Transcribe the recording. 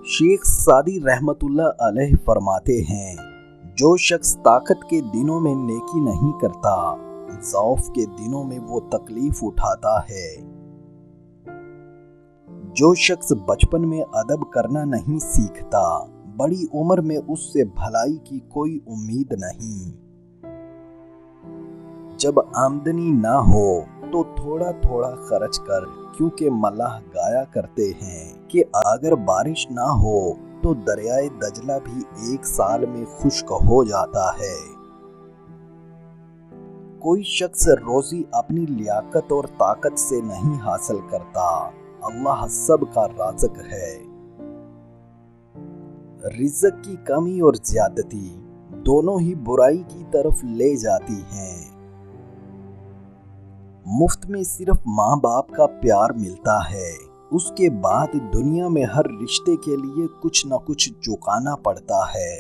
شیخ Saadi رحمت اللہ علیہ فرماتے ہیں، جو شخص طاقت کے دنوں میں نیکی نہیں کرتا، ضعف کے دنوں میں وہ تکلیف اٹھاتا ہے۔ جو شخص بچپن میں ادب کرنا نہیں سیکھتا، بڑی عمر میں اس سے بھلائی کی کوئی امید نہیں۔ جب آمدنی نہ ہو تو تھوڑا تھوڑا خرچ کر، کیونکہ ملاح گایا کرتے ہیں کہ اگر بارش نہ ہو تو دریائے دجلہ بھی 1 سال میں خشک ہو جاتا ہے۔ کوئی شخص روزی اپنی لیاقت اور طاقت سے نہیں حاصل کرتا، اللہ سب کا رازق ہے۔ رزق کی کمی اور زیادتی دونوں ہی برائی کی طرف لے جاتی ہیں۔ مفت میں صرف ماں باپ کا پیار ملتا ہے، اس کے بعد دنیا میں ہر رشتے کے لیے کچھ نہ کچھ چکانا پڑتا ہے۔